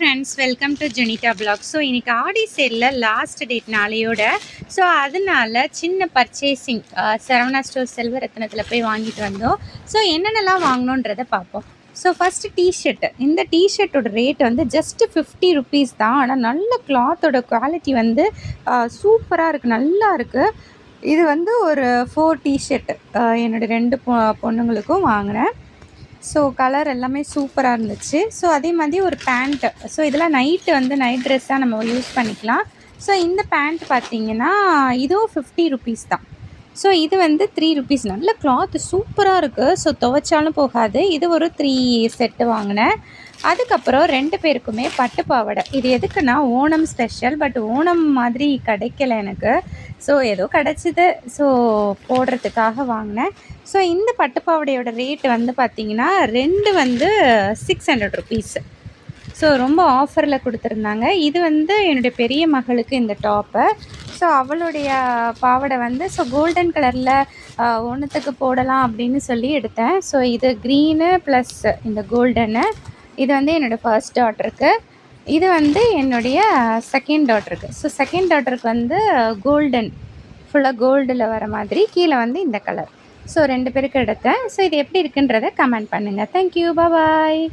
Friends welcome to Jenita blog. So இன்றைக்கி ஆடி சேலில் last date நாளையோட. ஸோ அதனால் சின்ன பர்ச்சேசிங் சரவணா ஸ்டோர் செல்வரத்னத்தில் போய் வாங்கிட்டு வந்தோம். ஸோ என்னென்னலாம் வாங்கினோன்றதை பார்ப்போம். So first T shirt. இந்த டிஷர்ட்டோட ரேட் வந்து ஜஸ்ட்டு 50 ருபீஸ் தான். ஆனால் நல்ல கிளாத்தோட குவாலிட்டி வந்து சூப்பராக இருக்குது, நல்லா இருக்குது. இது வந்து ஒரு 4 டிஷர்ட் என்னோடய 2 பொண்ணுங்களுக்கும் வாங்கினேன். ஸோ கலர் எல்லாமே சூப்பராக இருந்துச்சு. ஸோ அதே மாதிரி ஒரு பேண்ட்டு. ஸோ இதெல்லாம் நைட் ட்ரெஸ்ஸாக நம்ம யூஸ் பண்ணிக்கலாம். ஸோ இந்த பேண்ட் பார்த்திங்கன்னா இதுவும் 50 ருபீஸ் தான். ஸோ இது வந்து 3 ருபீஸ். நல்ல கிளாத்து சூப்பராக இருக்குது. ஸோ துவைச்சாலும் போகாது. இது ஒரு 3 செட்டு வாங்கினேன். அதுக்கப்புறம் 2 பேருக்குமே பட்டு பாவாடை. இது எதுக்குன்னா ஓணம் ஸ்பெஷல். பட் ஓணம் மாதிரி கிடைக்கல எனக்கு. ஸோ ஏதோ கிடச்சிது. ஸோ போடுறதுக்காக வாங்கினேன். ஸோ இந்த பட்டு பாவாடையோட ரேட்டு வந்து பார்த்திங்கன்னா 2 வந்து 600 ருபீஸ். ஸோ ரொம்ப ஆஃபரில் கொடுத்துருந்தாங்க. இது வந்து என்னுடைய பெரிய மகளுக்கு இந்த டாப்பு. ஸோ அவளுடைய பாவாடை வந்து கோல்டன் கலரில் ஒன்றுத்துக்கு போடலாம் அப்படின்னு சொல்லி எடுத்தேன். ஸோ இது க்ரீனு ப்ளஸ் இந்த கோல்டனு. இது வந்து என்னோடய ஃபர்ஸ்ட் டாட்டருக்கு. இது வந்து என்னுடைய செகண்ட் டாட்டருக்கு. ஸோ செகண்ட் டாட்டருக்கு வந்து கோல்டன், ஃபுல்லாக கோல்டில் வர மாதிரி, கீழே வந்து இந்த கலர். ஸோ 2 பேருக்கு எடுத்தேன். ஸோ இது எப்படி இருக்குன்றதை கமெண்ட் பண்ணுங்கள். தேங்க்யூ, பாய்.